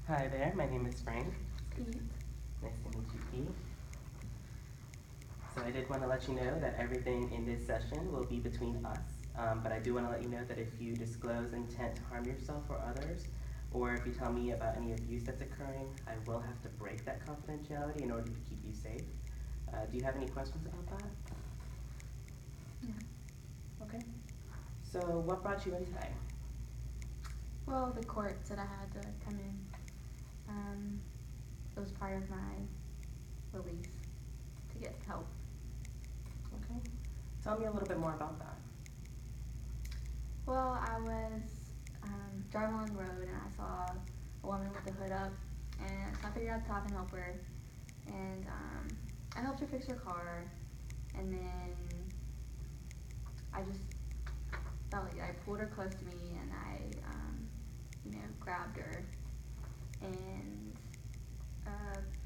Hi there, my name is Frank. Pete. Nice to meet you, Pete. So I did want to let you know that everything in this session will be between us, but I do want to let you know that if you disclose intent to harm yourself or others, or if you tell me about any abuse that's occurring, I will have to break that confidentiality in order to keep you safe. Do you have any questions about that? No. Okay. So what brought you in today? Well, the court said I had to come in. It was part of my release to get help. Okay. Tell me a little bit more about that. Well, I was driving along the road and I saw a woman with the hood up, and so I figured I'd stop and help her. And I helped her fix her car, and then I just felt like I pulled her close to me and I grabbed her, and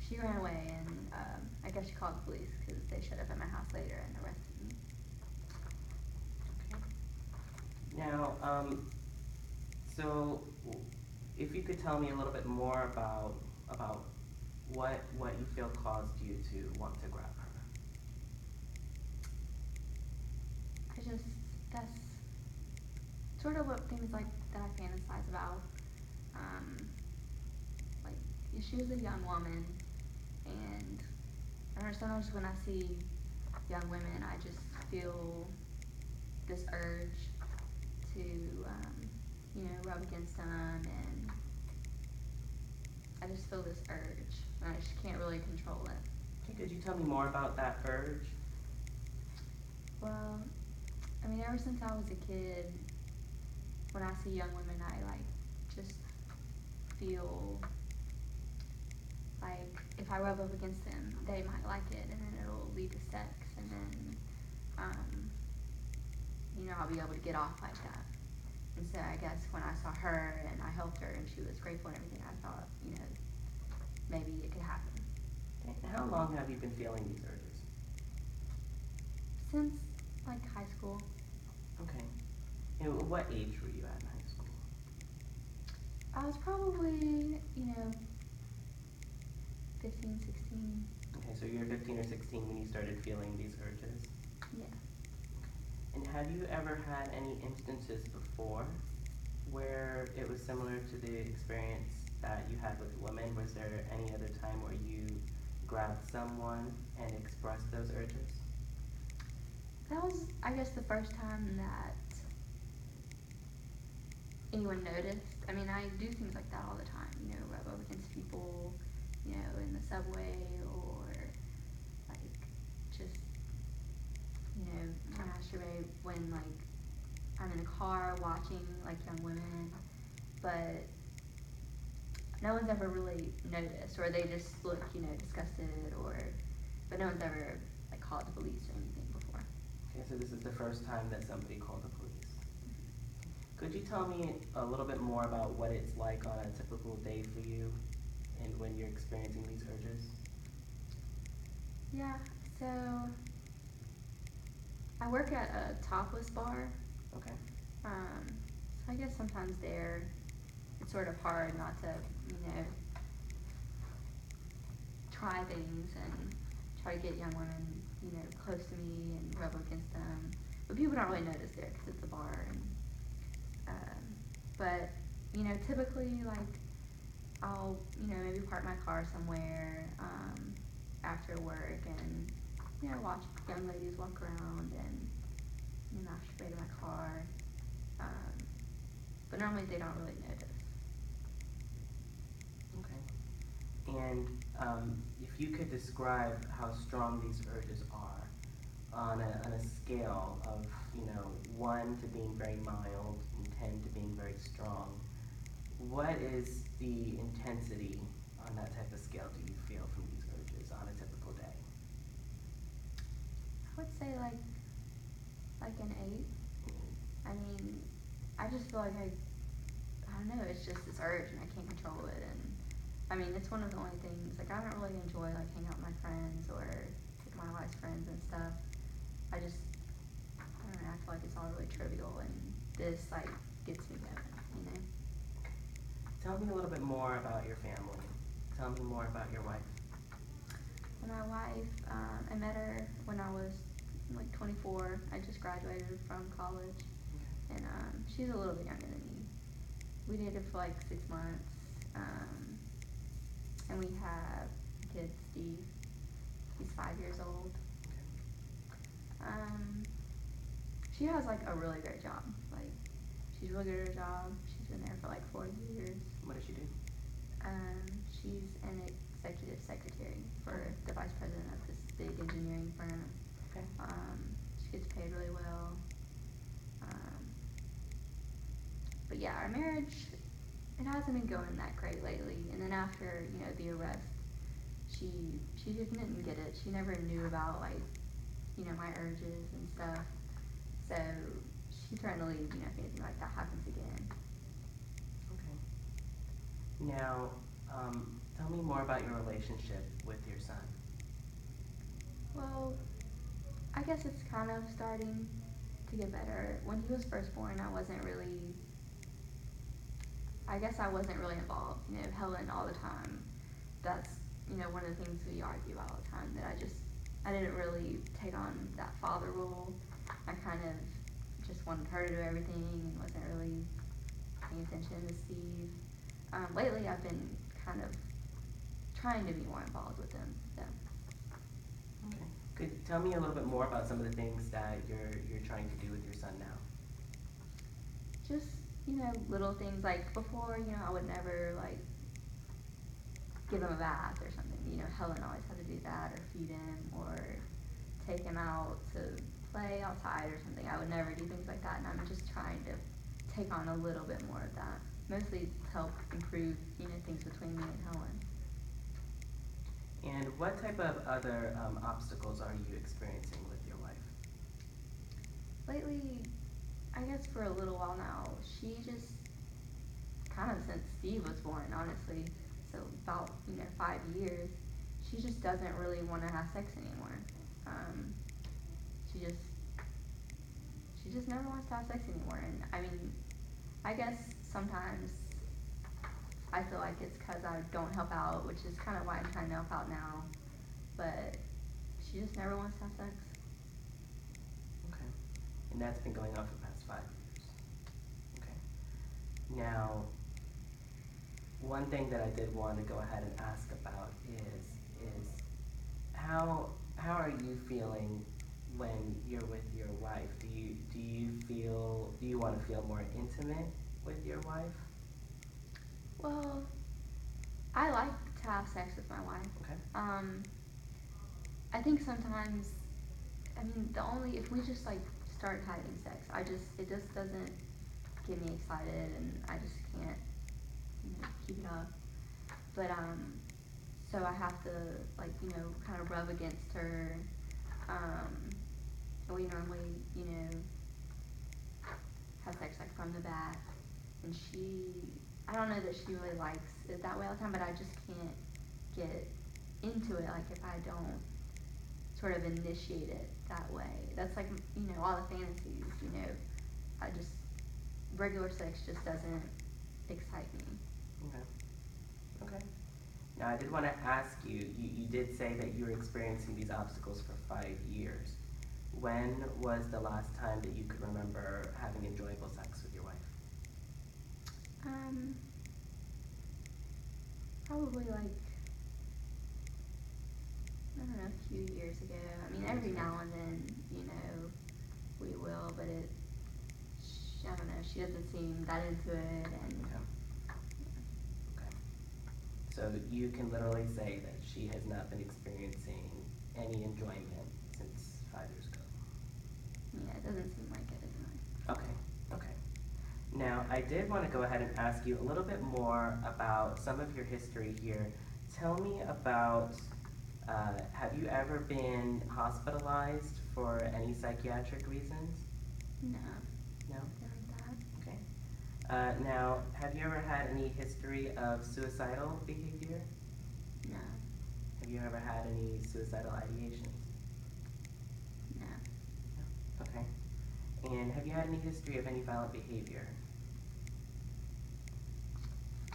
she ran away, and I guess she called the police because they showed up at my house later and arrested me. Okay. Now, so if you could tell me a little bit more about what you feel caused you to want to grab her. That's sort of what things like that I fantasize about. Um, like, she was a young woman, and I don't know, sometimes when I see young women, I just feel this urge to, rub against them, and I just feel this urge, and I just can't really control it. Okay, could you tell me more about that urge? Well, I mean, ever since I was a kid, when I see young women, I just feel like if I rub up against them, they might like it, and then it'll lead to sex, and then, I'll be able to get off like that. And so I guess when I saw her and I helped her and she was grateful and everything, I thought, maybe it could happen. Okay, and how long have you been feeling these urges? Since high school. Okay. And what age were you at in high school? I was probably, 15, 16. Okay, so you were 15 or 16 when you started feeling these urges? Yeah. And have you ever had any instances before where it was similar to the experience that you had with the woman? Was there any other time where you grabbed someone and expressed those urges? That was, I guess, the first time that anyone noticed. I mean, I do things like that all the time, rub up against people, in the subway, or just, masturbate when I'm in a car watching young women, but no one's ever really noticed, or they just look, disgusted, but no one's ever called the police or anything before. Okay, so this is the first time that somebody called the police. Could you tell me a little bit more about what it's like on a typical day for you and when you're experiencing these urges? Yeah, so I work at a topless bar. Okay. So I guess sometimes there it's sort of hard not to, try things and try to get young women, close to me and rub against them. But people don't really notice there because it's a bar. And, but, typically, I'll, maybe park my car somewhere after work and, watch young ladies walk around and masturbate in my car. But normally they don't really notice. Okay. And if you could describe how strong these urges are on a scale of, 1 to being very mild and 10 to being very strong, what is the intensity on that type of scale do you feel from these urges on a typical day? I would say an 8. I mean, I just feel like I don't know, it's just this urge and I can't control it. And I mean, it's one of the only things, I don't really enjoy hanging out with my friends or with my wife's friends and stuff. I don't know, I feel like it's all really trivial, and this gets me going. tell me a little bit more about your family. Tell me more about your wife. My wife, I met her when I was like 24. I just graduated from college, and she's a little bit younger than me. We dated for like 6 months, and we have a kid, Steve. He's 5 years old. She has like a really great job. Like, she's really good at her job. She's been there for like 4 years. What does she do? She's an executive secretary for the vice president of this big engineering firm. Okay. She gets paid really well. But yeah, our marriage, it hasn't been going that great lately. And then after, the arrest, she just didn't get it. She never knew about like, my urges and stuff. So she threatened to leave, if anything like that happens again. Okay. Now, tell me more about your relationship with your son. Well, I guess it's kind of starting to get better. When he was first born, I wasn't really involved. Helen all the time. That's, one of the things we argue about all the time, that I didn't really take on that father role. I kind of just wanted her to do everything and wasn't really paying attention to Steve. Lately I've been kind of trying to be more involved with him, so. Okay. Could tell me a little bit more about some of the things that you're trying to do with your son now? Just, little things, like before, I would never like give him a bath or something. Helen always had to do that, or feed him, or take him out to play outside or something. I would never do things like that, and I'm just trying to take on a little bit more of that, mostly to help improve, things between me and Helen. And what type of other obstacles are you experiencing with your wife? Lately, I guess for a little while now, she just, kind of since Steve was born, honestly, so about, 5 years, she just doesn't really want to have sex anymore. She just never wants to have sex anymore. And I mean, I guess sometimes I feel like it's because I don't help out, which is kind of why I'm trying to help out now. But she just never wants to have sex. Okay. And that's been going on for the past 5 years. Okay. Now, one thing that I did want to go ahead and ask about is how are you feeling when you're with your wife? Do you want to feel more intimate with your wife? Well, I like to have sex with my wife. Okay. I think sometimes, if we just like start having sex, it just doesn't get me excited, and I just can't, keep it up. But, so I have to, like, kind of rub against her. We normally, have sex like from the back, and I don't know that she really likes it that way all the time, but I just can't get into it, like, if I don't sort of initiate it that way. That's like, all the fantasies, regular sex just doesn't excite me. Okay. Okay. Now, I did want to ask you, you did say that you were experiencing these obstacles for 5 years. When was the last time that you could remember having enjoyable sex with your wife? Probably like, I don't know, a few years ago. Every now and then, we will, but I don't know, she doesn't seem that into it, and. Okay. Okay. So you can literally say that she has not been experiencing any enjoyment since 5 years ago. Yeah, it doesn't seem like it anyway. Okay. Now, I did want to go ahead and ask you a little bit more about some of your history here. Tell me about, have you ever been hospitalized for any psychiatric reasons? No. No? Never that. Okay. Now, have you ever had any history of suicidal behavior? No. Have you ever had any suicidal ideations? No. No? Okay. And have you had any history of any violent behavior?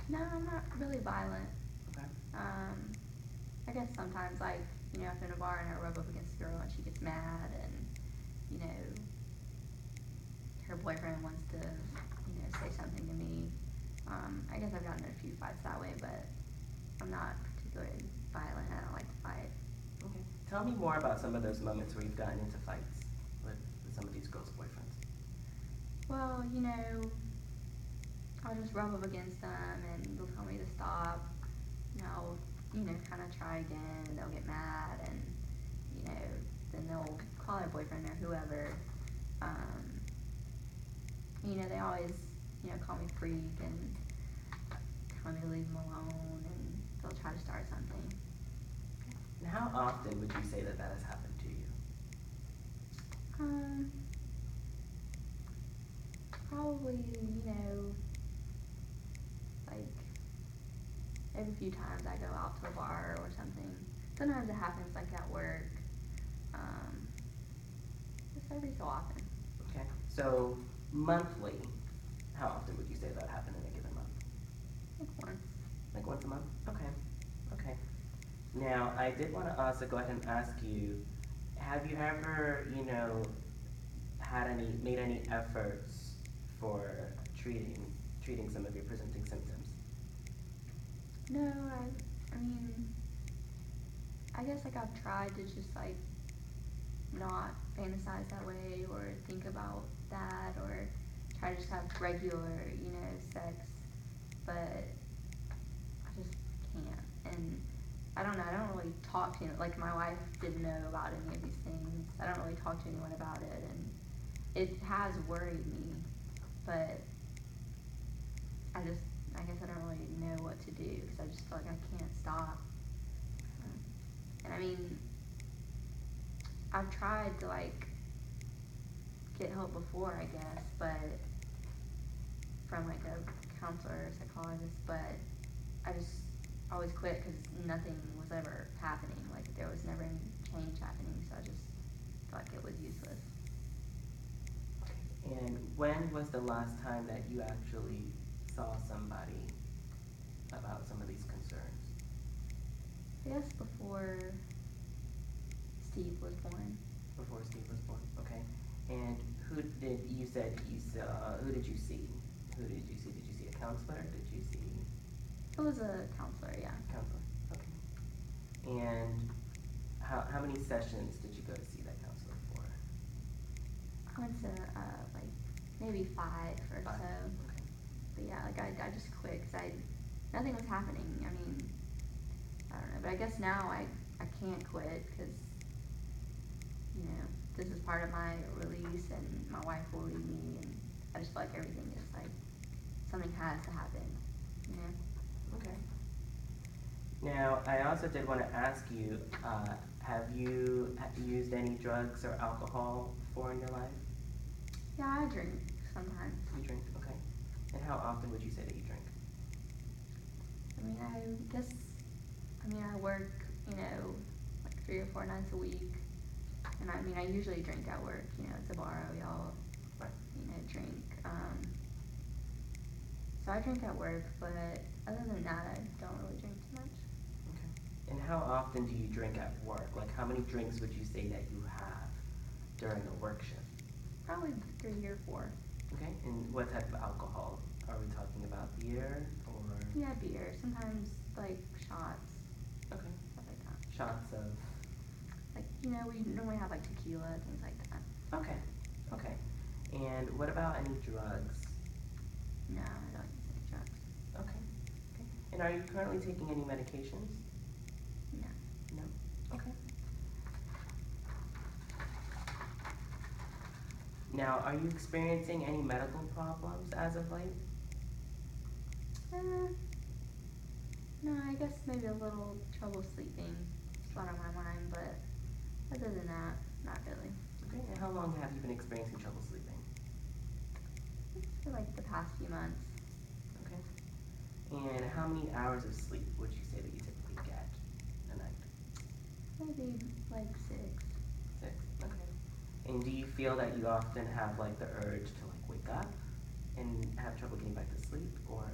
No, I'm not really violent. Okay. I guess sometimes, like, if I'm in a bar and I rub up against a girl and she gets mad and, you know, her boyfriend wants to, say something to me. I guess I've gotten in a few fights that way, but I'm not particularly violent. I don't like to fight. Okay. Tell me more about some of those moments where you've gotten into fights with some of these girls' boyfriends. Well, I'll just rub up against them and they'll tell me to stop. And I'll, kind of try again and they'll get mad and, then they'll call their boyfriend or whoever. They always, call me freak and tell me to leave them alone and they'll try to start something. And how often would you say that has happened to you? Probably, like every few times I go out to a bar or something. Sometimes it happens like at work. Just every so often. Okay. So monthly, how often would you say that happened in a given month? Like once. Like once a month? Okay. Okay. Now, I did want to also go ahead and ask you, have you ever, made any efforts for treating some of your presenting symptoms? No, I mean, I guess like I've tried to just like not fantasize that way or think about that or try to just have regular, sex, but I just can't. And I don't know, I don't really talk to, like my wife didn't know about any of these things. I don't really talk to anyone about it and it has worried me, but I guess I don't really know what to do because I just feel like I can't stop. And I mean, I've tried to like get help before, I guess, but from like a counselor or psychologist, but I just always quit because nothing was ever happening. Like there was never any change happening, so I just felt like it was useless. And when was the last time that you actually saw somebody about some of these concerns? I guess before Steve was born. Before Steve was born, okay. And who did you said you saw? Who did you see? Who did you see? Did you see a counselor? Did you see It was a counselor, yeah. counselor? Okay. And how many sessions did you go to see that counselor for? I went to like maybe 5 or 5. so. Okay. But yeah, like I just quit because nothing was happening. I mean, I don't know, but I guess now I can't quit because, this is part of my release and my wife will leave me and I just feel like everything is like, something has to happen, Okay. Now, I also did want to ask you, have you used any drugs or alcohol before in your life? Yeah, I drink sometimes. You drink, okay. And how often would you say that you drink? I work, like 3 or 4 nights a week. And I usually drink at work, it's a bar, we all, Right. Drink. So I drink at work, but other than that, I don't really drink too much. Okay. And how often do you drink at work? Like, how many drinks would you say that you have during a work shift? Probably 3 or 4. Okay. And what type of alcohol? Are we talking about beer or? Yeah, beer. Sometimes like shots. Okay. Stuff like that. Shots of? Like, we normally have like tequila, things like that. Okay. Okay. And what about any drugs? No, I don't use any drugs. Okay. Okay. And are you currently taking any medications? No. No? Okay. Now, are you experiencing any medical problems as of late? No, I guess maybe a little trouble sleeping. It's a lot on my mind, but other than that, not really. Okay. And how long have you been experiencing trouble sleeping? For like the past few months. Okay. And how many hours of sleep would you say that you typically get a night? Maybe like 6. 6. Okay. And do you feel that you often have like the urge to like wake up and have trouble getting back to sleep, or?